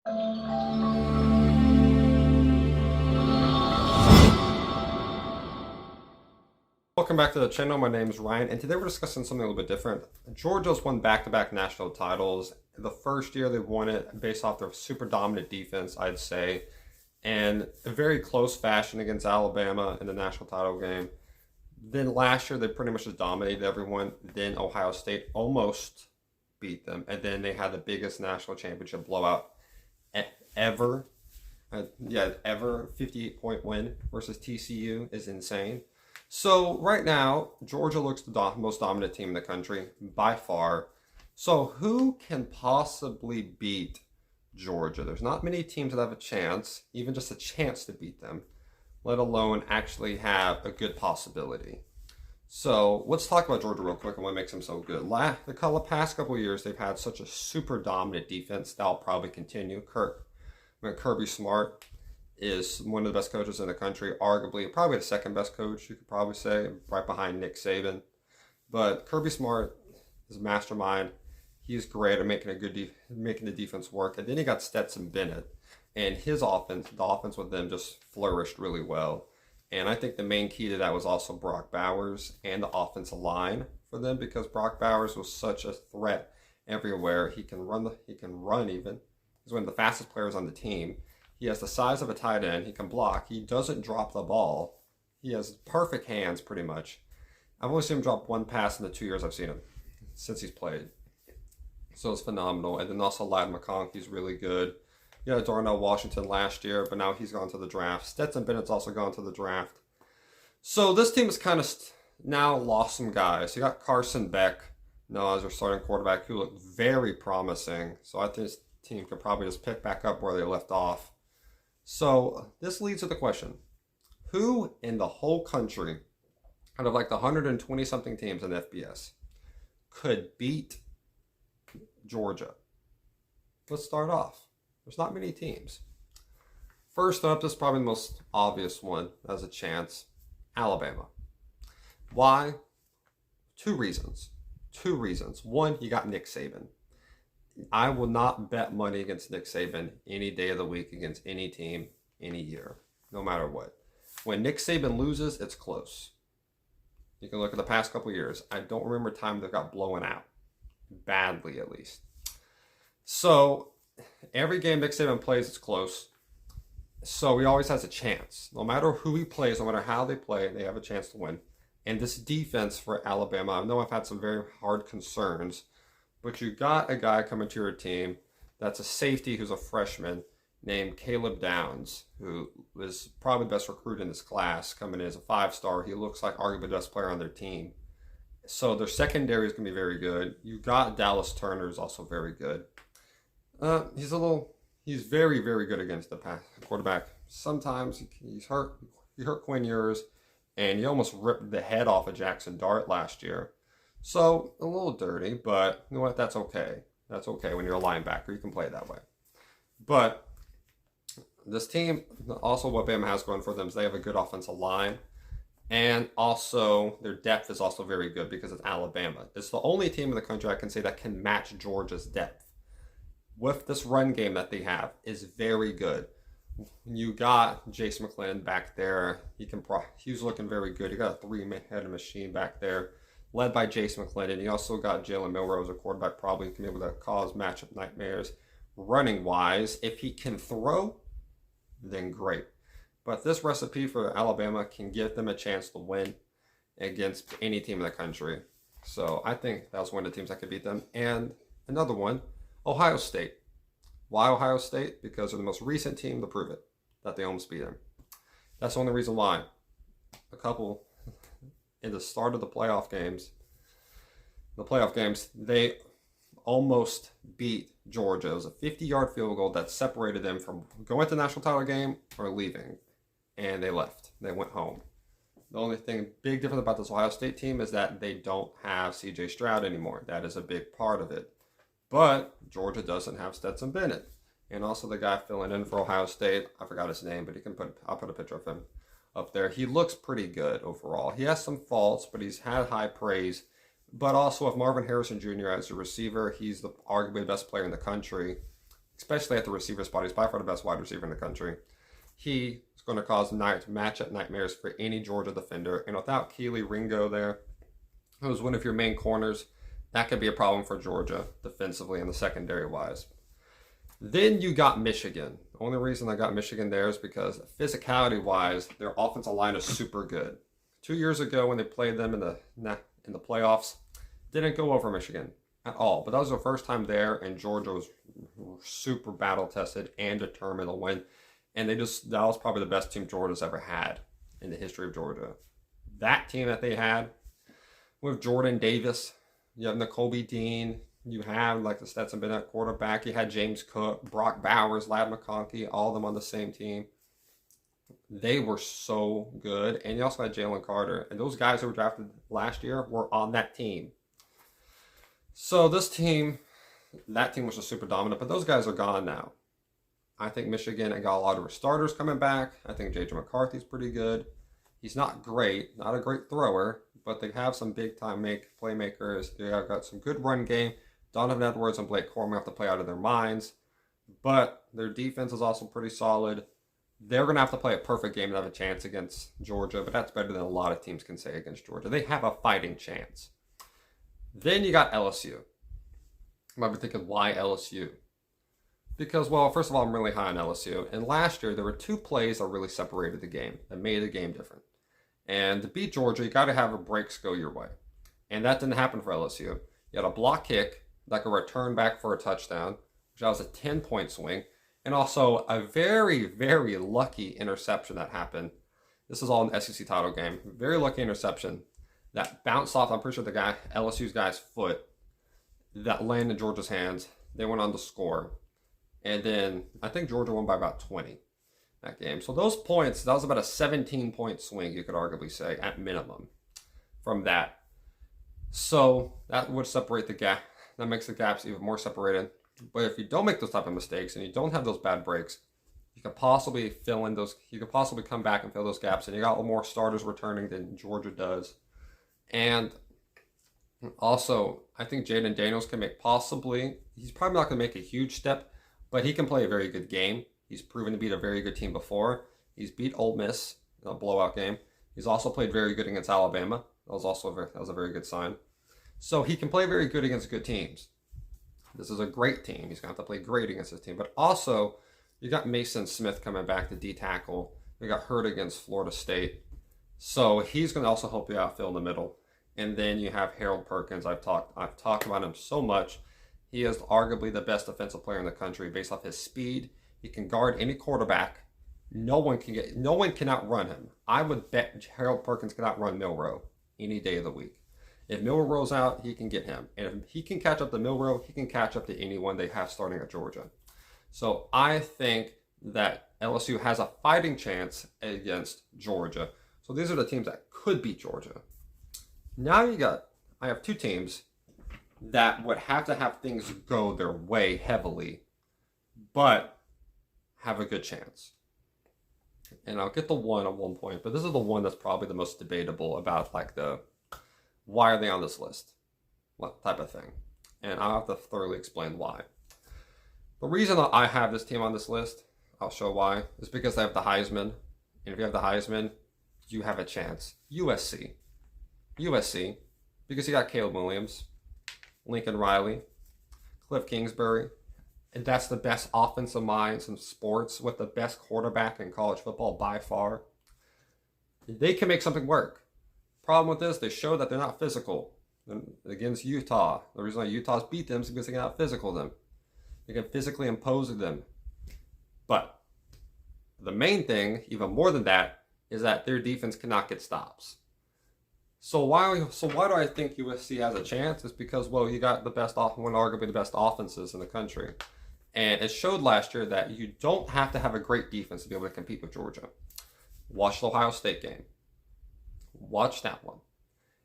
Welcome back to the channel. My name is Ryan, and today we're discussing something a little bit different. Georgia's won back-to-back national titles. The first year they won it based off their super dominant defense, I'd say, and a very close fashion against Alabama in the national title game. Then last year they pretty much just dominated everyone. Then Ohio State almost beat them, and then they had the biggest national championship blowout ever. Ever. 58-point win versus TCU is insane. So right now, Georgia looks the most dominant team in the country by far. So who can possibly beat Georgia? There's not many teams that have a chance, even just a chance to beat them, let alone actually have a good possibility. So let's talk about Georgia real quick and what makes them so good. The past couple of years, they've had such a super dominant defense that'll probably continue. Kirby Smart is one of the best coaches in the country, arguably probably the second best coach, you could probably say, right behind Nick Saban. But Kirby Smart is a mastermind. He's great at making the defense work. And then he got Stetson Bennett, and his offense, the offense with them just flourished really well. And I think the main key to that was also Brock Bowers and the offensive line for them, because Brock Bowers was such a threat everywhere. He can run even. He's one of the fastest players on the team. He has the size of a tight end. He can block. He doesn't drop the ball. He has perfect hands, pretty much. I've only seen him drop one pass in the 2 years I've seen him since he's played. So it's phenomenal. And then also Ladd McConkey's really good. Yeah, Darnell Washington last year, but now he's gone to the draft. Stetson Bennett's also gone to the draft. So this team has kind of now lost some guys. You got Carson Beck now as their starting quarterback, who looked very promising. So I think this team could probably just pick back up where they left off. So this leads to the question, who in the whole country, out of like the 120-something teams in FBS, could beat Georgia? Let's start off. There's not many teams. First up, this is probably the most obvious one as a chance, Alabama. Why? Two reasons. One, you got Nick Saban. I will not bet money against Nick Saban any day of the week against any team, any year, no matter what. When Nick Saban loses, it's close. You can look at the past couple of years. I don't remember a time that got blown out, badly at least. So every game Nick Saban plays, it's close. So he always has a chance. No matter who he plays, no matter how they play, they have a chance to win. And this defense for Alabama, I know I've had some very hard concerns, but you got a guy coming to your team that's a safety who's a freshman named Caleb Downs, who was probably the best recruit in this class, coming in as a 5-star. He looks like arguably the best player on their team. So their secondary is going to be very good. You got Dallas Turner, who's also very good. He's very, very good against the quarterback. Sometimes he's hurt. He hurt Quinn Ewers, and he almost ripped the head off of Jackson Dart last year. So, a little dirty, but you know what? That's okay. That's okay when you're a linebacker. You can play that way. But this team, also what Bama has going for them is they have a good offensive line. And also, their depth is also very good because it's Alabama. It's the only team in the country I can say that can match Georgia's depth. With this run game that they have is very good. You got Jace McClellan back there. He was looking very good. You got a three-headed machine back there, led by Jace McClellan. You also got Jalen Milroe, a quarterback, probably can be able to cause matchup nightmares running-wise. If he can throw, then great. But this recipe for Alabama can give them a chance to win against any team in the country. So I think that was one of the teams that could beat them. And another one, Ohio State. Why Ohio State? Because they're the most recent team to prove it, that they almost beat them. That's the only reason why. A couple in the start of the playoff games, they almost beat Georgia. It was a 50-yard field goal that separated them from going to the national title game or leaving. And they left. They went home. The only big difference about this Ohio State team is that they don't have C.J. Stroud anymore. That is a big part of it. But Georgia doesn't have Stetson Bennett. And also the guy filling in for Ohio State, I forgot his name, but I'll put a picture of him up there. He looks pretty good overall. He has some faults, but he's had high praise. But also with Marvin Harrison Jr. as a receiver, he's arguably the best player in the country. especially at the receiver spot. He's by far the best wide receiver in the country. He is going to cause matchup nightmares for any Georgia defender. And without Keely Ringo there, who's one of your main corners, that could be a problem for Georgia defensively and the secondary wise. Then you got Michigan. The only reason I got Michigan there is because physicality wise, their offensive line is super good. 2 years ago when they played them in the playoffs, didn't go over Michigan at all. But that was their first time there, and Georgia was super battle tested and determined to win. And that was probably the best team Georgia's ever had in the history of Georgia. That team that they had with Jordan Davis, you have N'Kobe Dean, you have like the Stetson Bennett quarterback, you had James Cook, Brock Bowers, Ladd McConkey, all of them on the same team. They were so good. And you also had Jalen Carter. And those guys who were drafted last year were on that team. So that team was just super dominant, but those guys are gone now. I think Michigan got a lot of starters coming back. I think J.J. McCarthy's pretty good. He's not great, not a great thrower, but they have some big-time playmakers. They have got some good run game. Donovan Edwards and Blake Corum have to play out of their minds. But their defense is also pretty solid. They're going to have to play a perfect game to have a chance against Georgia, but that's better than a lot of teams can say against Georgia. They have a fighting chance. Then you got LSU. You might be thinking, why LSU? Because, well, first of all, I'm really high on LSU. And last year, there were 2 plays that really separated the game, that made the game different. And to beat Georgia, you got to have a breaks go your way. And that didn't happen for LSU. You had a block kick that could return back for a touchdown, which was a 10-point swing. And also a very, very lucky interception that happened. This is all an SEC title game. Very lucky interception that bounced off, I'm pretty sure LSU's guy's foot, that landed in Georgia's hands. They went on to score. And then I think Georgia won by about 20 that game. So those points, that was about a 17-point swing, you could arguably say, at minimum from that. So that would separate the gap. That makes the gaps even more separated. But if you don't make those type of mistakes and you don't have those bad breaks, you could possibly fill in those. You could possibly come back and fill those gaps. And you got more starters returning than Georgia does. And also, I think Jaden Daniels can make he's probably not going to make a huge step, but he can play a very good game. He's proven to beat a very good team before. He's beat Ole Miss in a blowout game. He's also played very good against Alabama. That was a very good sign. So he can play very good against good teams. This is a great team. He's going to have to play great against this team. But also, you got Mason Smith coming back to D-tackle. He got hurt against Florida State. So he's going to also help you out, fill in the middle. And then you have Harold Perkins. I've talked about him so much. He is arguably the best defensive player in the country based off his speed. He can guard any quarterback. No one can outrun him. I would bet Harold Perkins can outrun Milroe any day of the week. If Milroe's out, he can get him. And if he can catch up to Milroe, he can catch up to anyone they have starting at Georgia. So I think that LSU has a fighting chance against Georgia. So these are the teams that could beat Georgia. Now I have 2 teams that would have to have things go their way heavily, but have a good chance. And I'll get the one at one point, but this is the one that's probably the most debatable about why are they on this list? What type of thing? And I'll have to thoroughly explain why. The reason that I have this team on this list, I'll show why, is because they have the Heisman. And if you have the Heisman, you have a chance. USC, because you got Caleb Williams, Lincoln Riley, Cliff Kingsbury, and that's the best offensive minds in sports with the best quarterback in college football by far. They can make something work. Problem with this, they show that they're not physical against Utah. The reason why Utah's beat them is because they can out physical them. They can physically impose them. But the main thing, even more than that, is that their defense cannot get stops. So why do I think USC has a chance? It's because, well, you got arguably the best offenses in the country. And it showed last year that you don't have to have a great defense to be able to compete with Georgia. Watch the Ohio State game. Watch that one.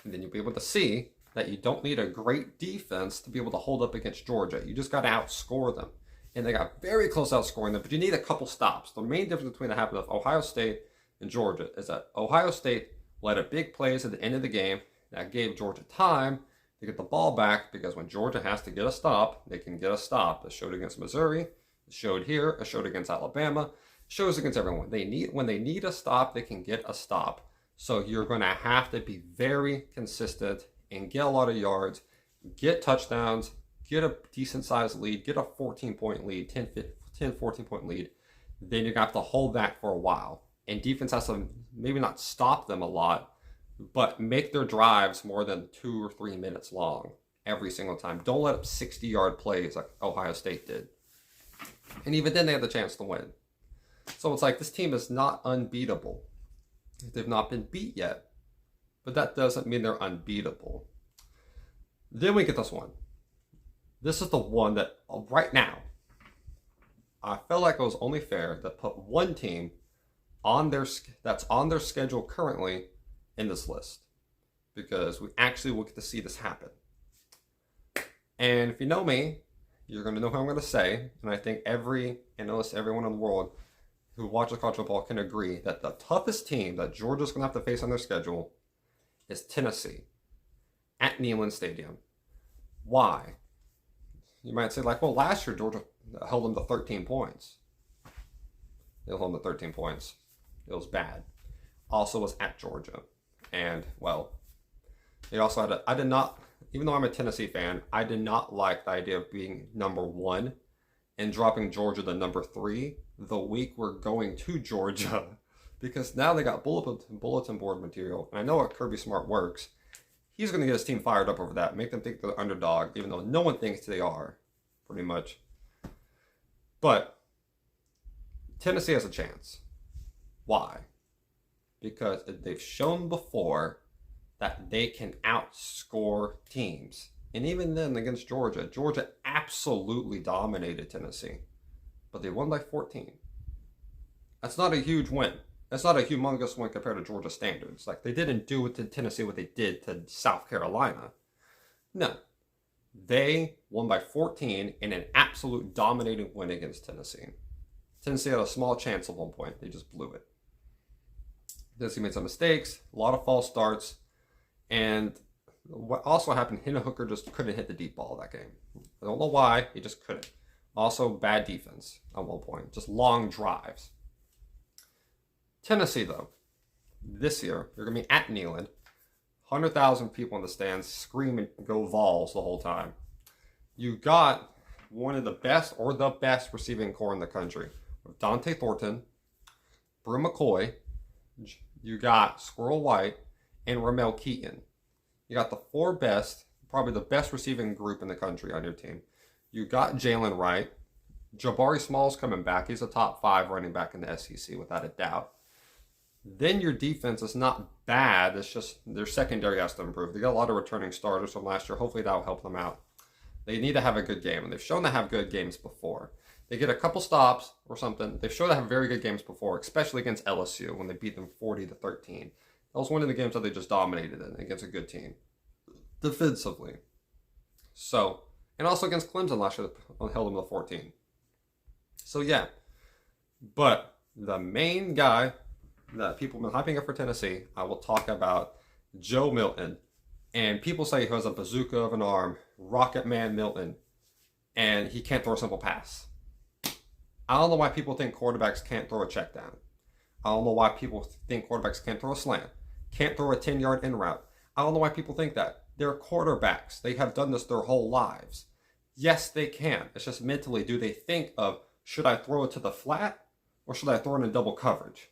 And then you'll be able to see that you don't need a great defense to be able to hold up against Georgia. You just got to outscore them. And they got very close to outscoring them, but you need a couple stops. The main difference between what happened with Ohio State and Georgia is that Ohio State led a big plays at the end of the game that gave Georgia time to get the ball back, because when Georgia has to get a stop, they can get a stop. It showed against Missouri, It showed here, it showed against Alabama, it shows against everyone. When they need a stop, they can get a stop. So you're going to have to be very consistent and get a lot of yards, get touchdowns, get a decent sized lead, get a 14-point lead, 14-point lead. Then you're going to have to hold that for a while. And defense has to maybe not stop them a lot, but make their drives more than 2 or 3 minutes long every single time. Don't let up 60-yard plays like Ohio State did. And even then, they had the chance to win. So it's like this team is not unbeatable. They've not been beat yet, but that doesn't mean they're unbeatable. Then we get this one. This is the one that right now, I felt like it was only fair to put one team that's on their schedule currently in this list, because we actually will get to see this happen. And if you know me, you're going to know who I'm going to say, and I think every analyst, everyone in the world who watches college football can agree that the toughest team that Georgia's going to have to face on their schedule is Tennessee at Neyland Stadium. Why? You might say, like, well, last year Georgia held them to 13 points. They held them to 13 points. It was bad. Also was at Georgia. And, well, they also had I did not, even though I'm a Tennessee fan, I did not like the idea of being number 1 and dropping Georgia to number 3 the week we're going to Georgia. Because now they got bulletin board material. And I know how Kirby Smart works. He's going to get his team fired up over that. Make them think they're the underdog, even though no one thinks they are, pretty much. But Tennessee has a chance. Why? Because they've shown before that they can outscore teams. And even then against Georgia, Georgia absolutely dominated Tennessee. But they won by 14. That's not a huge win. That's not a humongous win compared to Georgia standards. Like, they didn't do to Tennessee what they did to South Carolina. No. They won by 14 in an absolute dominating win against Tennessee. Tennessee had a small chance at one point. They just blew it. Tennessee made some mistakes, a lot of false starts, and what also happened, Hendon Hooker just couldn't hit the deep ball that game. I don't know why, he just couldn't. Also, bad defense at one point, just long drives. Tennessee, though, this year, you're going to be at Neyland, 100,000 people in the stands screaming, go Vols the whole time. You got one of the best or the best receiving core in the country. With Dante Thornton, Brew McCoy, you got Squirrel White, and Ramel Keaton. You got the 4 best, probably the best receiving group in the country on your team. You got Jalen Wright. Jabari Small's coming back. He's a top 5 running back in the SEC without a doubt. Then your defense is not bad. It's just their secondary has to improve. They got a lot of returning starters from last year. Hopefully that will help them out. They need to have a good game, and they've shown to have good games before. They get a couple stops or something. They've shown to have very good games before, especially against LSU when they beat them 40-13. That was one of the games that they just dominated in against a good team defensively. So, and also against Clemson last year, held them to 14. So yeah, but the main guy that people have been hyping up for Tennessee, I will talk about Joe Milton. And people say he has a bazooka of an arm, Rocket Man Milton, and he can't throw a simple pass. I don't know why people think quarterbacks can't throw a check down. I don't know why people think quarterbacks can't throw a slant, can't throw a 10-yard in route. I don't know why people think that. They're quarterbacks. They have done this their whole lives. Yes, they can. It's just mentally, do they think of, should I throw it to the flat or should I throw it in double coverage?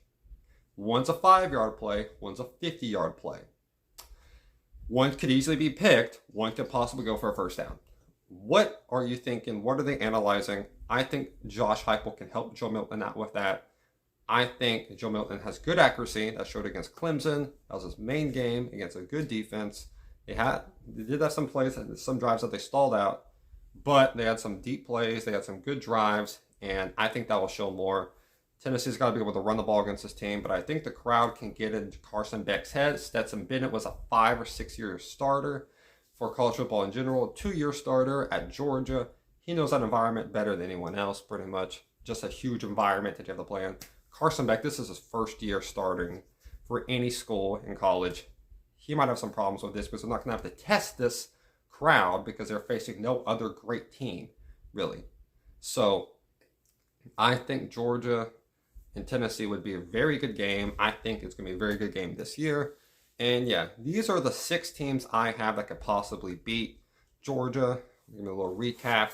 One's a 5-yard play, one's a 50-yard play. One could easily be picked, one could possibly go for a first down. What are you thinking? What are they analyzing? I think Josh Heupel can help Joe Milton out with that. I think Joe Milton has good accuracy. That showed against Clemson. That was his main game against a good defense. They did have some plays, some drives that they stalled out, but they had some deep plays. They had some good drives, and I think that will show more. Tennessee's got to be able to run the ball against this team, but I think the crowd can get into Carson Beck's head. Stetson Bennett was a 5 or 6 year starter for college football in general, a 2-year starter at Georgia. He knows that environment better than anyone else, pretty much. Just a huge environment that you have to play in. Carson Beck, this is his first year starting for any school in college. He might have some problems with this because they're not going to have to test this crowd because they're facing no other great team, really. So I think Georgia and Tennessee would be a very good game. I think it's going to be a very good game this year. And yeah, these are the 6 teams I have that could possibly beat Georgia. Give me a little recap.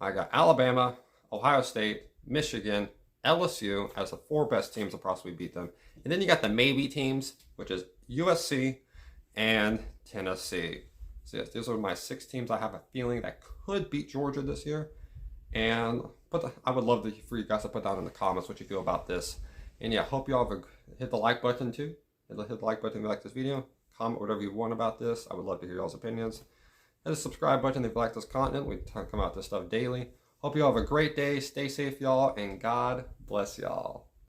I got Alabama, Ohio State, Michigan, LSU as the 4 best teams to possibly beat them. And then you got the maybe teams, which is USC and Tennessee. So yes, these are my 6 teams I have a feeling that could beat Georgia this year. And I would love for you guys to put down in the comments what you feel about this. And yeah, hope you all have hit the like button too. Hit the like button if you like this video. Comment whatever you want about this. I would love to hear y'all's opinions. Hit the subscribe button if you like this content. We come out this stuff daily. Hope you all have a great day. Stay safe, y'all, and God bless y'all.